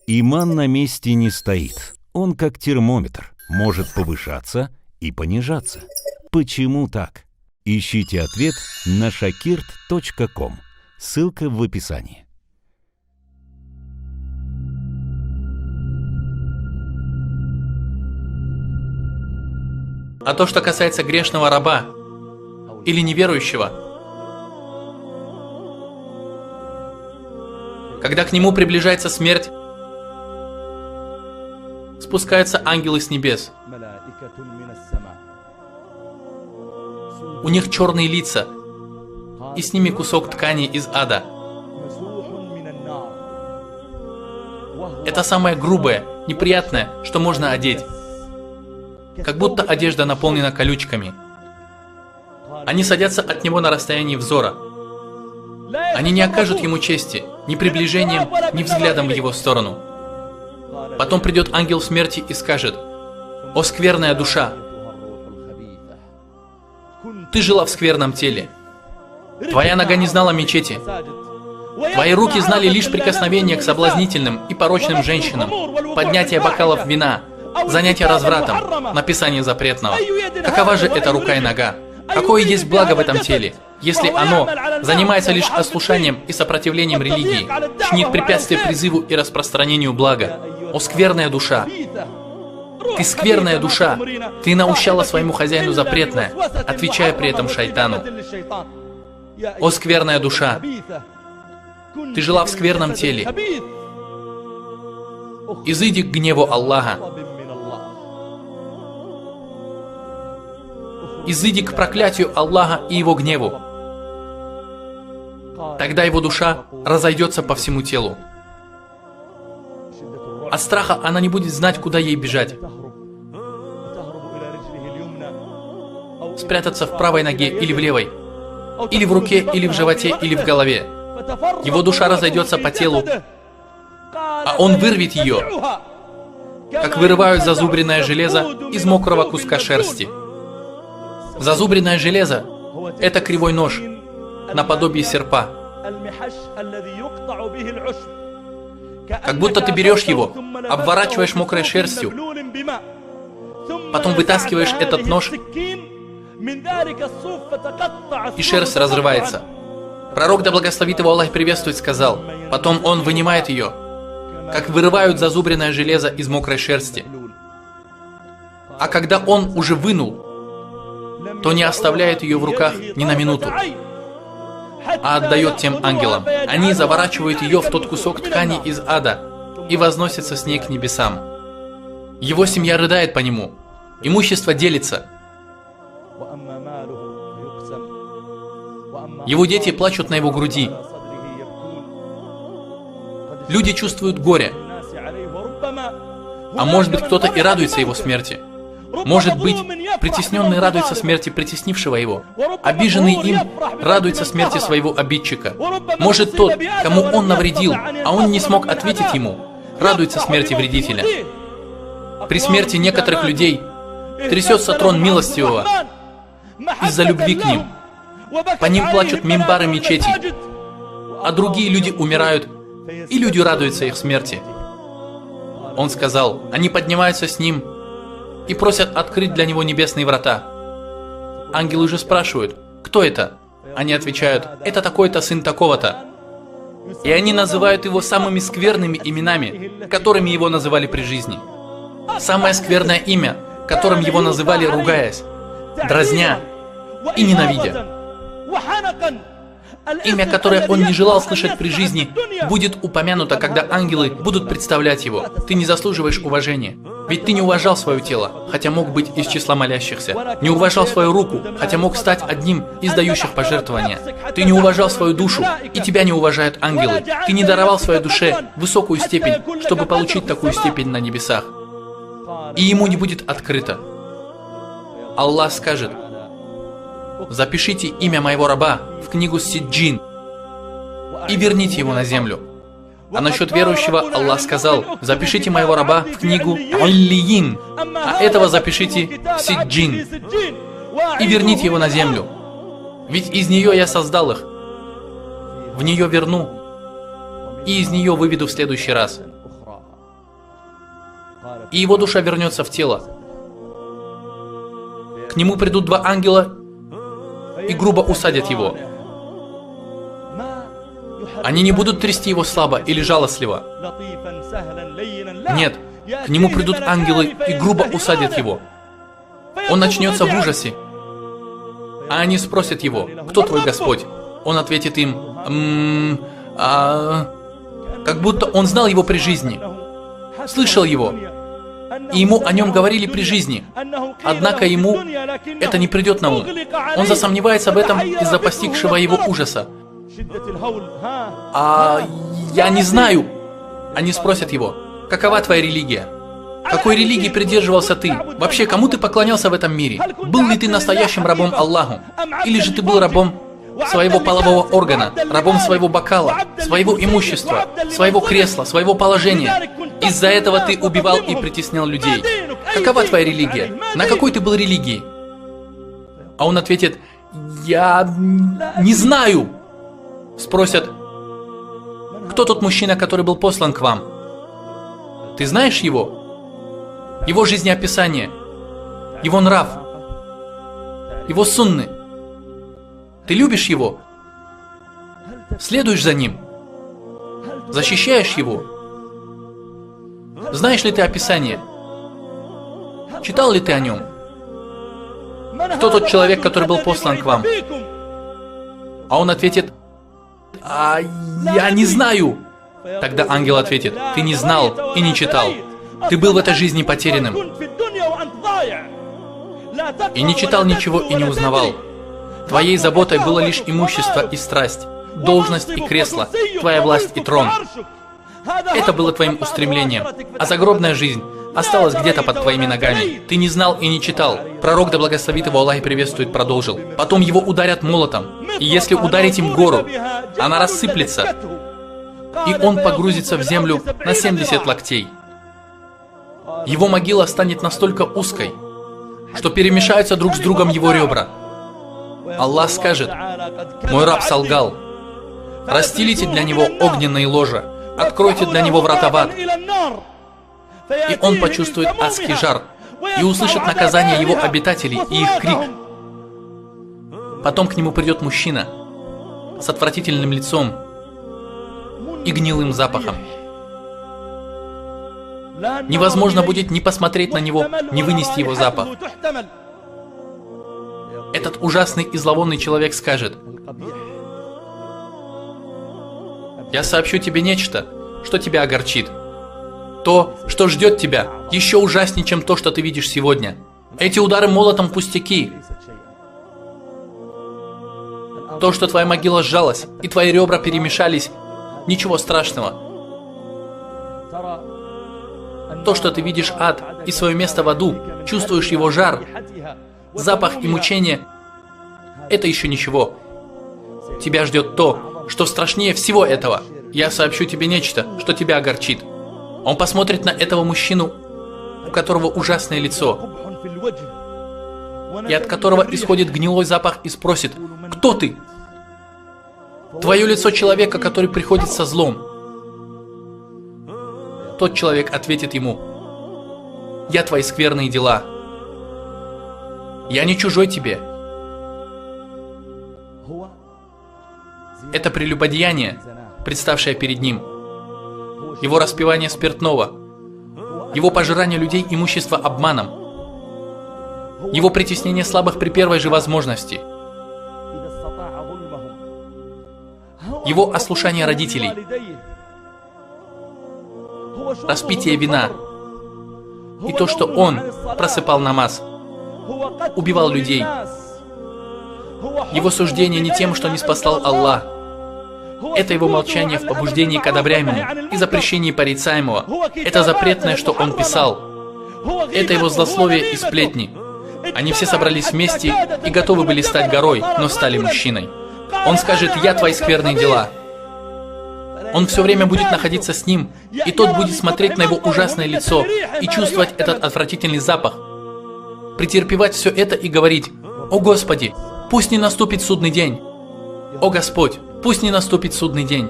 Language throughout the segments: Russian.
Иман на месте не стоит. Он как термометр, может повышаться и понижаться. Почему так? Ищите ответ на shakirt.com. Ссылка в описании. А то, что касается грешного раба или неверующего, когда к нему приближается смерть, спускаются ангелы с небес. У них черные лица, и с ними кусок ткани из ада. Это самое грубое, неприятное, что можно одеть. Как будто одежда наполнена колючками. Они садятся от него на расстоянии взора. Они не окажут ему чести, ни приближением, ни взглядом в его сторону. Потом придет ангел смерти и скажет: «О скверная душа! Ты жила в скверном теле. Твоя нога не знала мечети. Твои руки знали лишь прикосновение к соблазнительным и порочным женщинам, поднятие бокалов вина, занятие развратом, написание запретного. Какова же эта рука и нога? Какое есть благо в этом теле, если оно занимается лишь ослушанием и сопротивлением религии, чинит препятствие призыву и распространению блага? О скверная душа! Ты скверная душа! Ты наущала своему хозяину запретное, отвечая при этом шайтану. О скверная душа! Ты жила в скверном теле. Изыди к гневу Аллаха. Изыди к проклятию Аллаха и его гневу. Тогда его душа разойдется по всему телу. От страха она не будет знать, куда ей бежать. Спрятаться в правой ноге или в левой, или в руке, или в животе, или в голове. Его душа разойдется по телу, а он вырвет ее, как вырывают зазубренное железо из мокрого куска шерсти. Зазубренное железо – это кривой нож, наподобие серпа. Как будто ты берешь его, обворачиваешь мокрой шерстью, потом вытаскиваешь этот нож, и шерсть разрывается. Пророк, да благословит его Аллах приветствует, сказал: потом он вынимает ее, как вырывают зазубренное железо из мокрой шерсти. А когда он уже вынул, то не оставляет ее в руках ни на минуту, а отдает тем ангелам. Они заворачивают ее в тот кусок ткани из ада и возносятся с ней к небесам. Его семья рыдает по нему, имущество делится. Его дети плачут на его груди. Люди чувствуют горе. А может быть, кто-то и радуется его смерти. Может быть, притесненный радуется смерти притеснившего его. Обиженный им радуется смерти своего обидчика. Может, тот, кому он навредил, а он не смог ответить ему, радуется смерти вредителя. При смерти некоторых людей трясется трон милостивого из-за любви к ним. По ним плачут мимбары мечетей, а другие люди умирают, и люди радуются их смерти. Он сказал: они поднимаются с ним и просят открыть для него небесные врата. Ангелы же спрашивают: кто это? Они отвечают: это такой-то сын такого-то. И они называют его самыми скверными именами, которыми его называли при жизни. Самое скверное имя, которым его называли, ругаясь, дразня и ненавидя. Имя, которое он не желал слышать при жизни, будет упомянуто, когда ангелы будут представлять его. Ты не заслуживаешь уважения. Ведь ты не уважал свое тело, хотя мог быть из числа молящихся. Не уважал свою руку, хотя мог стать одним из дающих пожертвования. Ты не уважал свою душу, и тебя не уважают ангелы. Ты не даровал своей душе высокую степень, чтобы получить такую степень на небесах. И ему не будет открыто. Аллах скажет: запишите имя моего раба в книгу Сиджин и верните его на землю. А насчет верующего Аллах сказал: запишите моего раба в книгу Аллиин, а этого запишите в Сиджин и верните его на землю. Ведь из нее я создал их, в нее верну и из нее выведу в следующий раз. и его душа вернется в тело. К нему придут два ангела и грубо усадят его. Они не будут трясти его слабо или жалостливо. Нет, к нему придут ангелы и грубо усадят его. Он начнется в ужасе. А они спросят его: «Кто твой Господь?» Он ответит им: как будто он знал его при жизни, слышал его, и ему о нем говорили при жизни. Однако ему это не придет на ум. Он засомневается в этом из-за постигшего его ужаса. Я не знаю. Они спросят его: «Какова твоя религия? Какой религии придерживался ты? Вообще, кому ты поклонялся в этом мире? Был ли ты настоящим рабом Аллаху? Или же ты был рабом своего полового органа, рабом своего бокала, своего имущества, своего кресла, своего положения? Из-за этого ты убивал и притеснял людей. Какова твоя религия? На какой ты был религии?» А он ответит: «Я не знаю». Спросят: «Кто тот мужчина, который был послан к вам? Ты знаешь его? Его жизнеописание, его нрав, его сунны. Ты любишь его? Следуешь за ним? Защищаешь его? Знаешь ли ты описание? Читал ли ты о нем? Кто тот человек, который был послан к вам?» А он ответит: «Я не знаю». Тогда ангел ответит: «Ты не знал и не читал. Ты был в этой жизни потерянным. И не читал ничего и не узнавал. Твоей заботой было лишь имущество и страсть, должность и кресло, твоя власть и трон. Это было твоим устремлением, а загробная жизнь осталась где-то под твоими ногами. Ты не знал и не читал». Пророк, да благословит его Аллах и приветствует, продолжил: «Потом его ударят молотом, и если ударить им гору, она рассыплется, и он погрузится в землю на 70 локтей. Его могила станет настолько узкой, что перемешаются друг с другом его ребра. Аллах скажет: мой раб солгал. Расстелите для него огненные ложа, откройте для него врата в ад. И он почувствует адский жар и услышит наказание его обитателей и их крик. Потом к нему придет мужчина с отвратительным лицом и гнилым запахом. Невозможно будет ни посмотреть на него, ни вынести его запах. Этот ужасный и зловонный человек скажет: я сообщу тебе нечто, что тебя огорчит. То, что ждет тебя, еще ужаснее, чем то, что ты видишь сегодня. Эти удары молотом пустяки. То, что твоя могила сжалась, и твои ребра перемешались, ничего страшного. То, что ты видишь ад и свое место в аду, чувствуешь его жар, запах и мучение, это еще ничего. Тебя ждет то, что страшнее всего этого. Я сообщу тебе нечто, что тебя огорчит. Он посмотрит на этого мужчину, у которого ужасное лицо, и от которого исходит гнилой запах, и спросит: кто ты? Твое лицо человека, который приходит со злом. Тот человек ответит ему: я твои скверные дела. Я не чужой тебе. Это прелюбодеяние, представшее перед ним, его распивание спиртного, его пожирание людей имущества обманом, его притеснение слабых при первой же возможности, его ослушание родителей, распитие вина и то, что он просыпал намаз, убивал людей. Его суждение не тем, что не спасал Аллах. Это его молчание в побуждении к одобряемому и запрещении порицаемого. Это запретное, что он писал. Это его злословие и сплетни. Они все собрались вместе и готовы были стать горой, но стали мужчиной. Он скажет: я твои скверные дела. Он все время будет находиться с ним, и тот будет смотреть на его ужасное лицо и чувствовать этот отвратительный запах, претерпевать все это и говорить: о Господи, пусть не наступит судный день. О Господь, пусть не наступит судный день.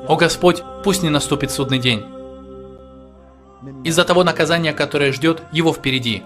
О Господь, пусть не наступит судный день. из-за того наказания, которое ждет его впереди.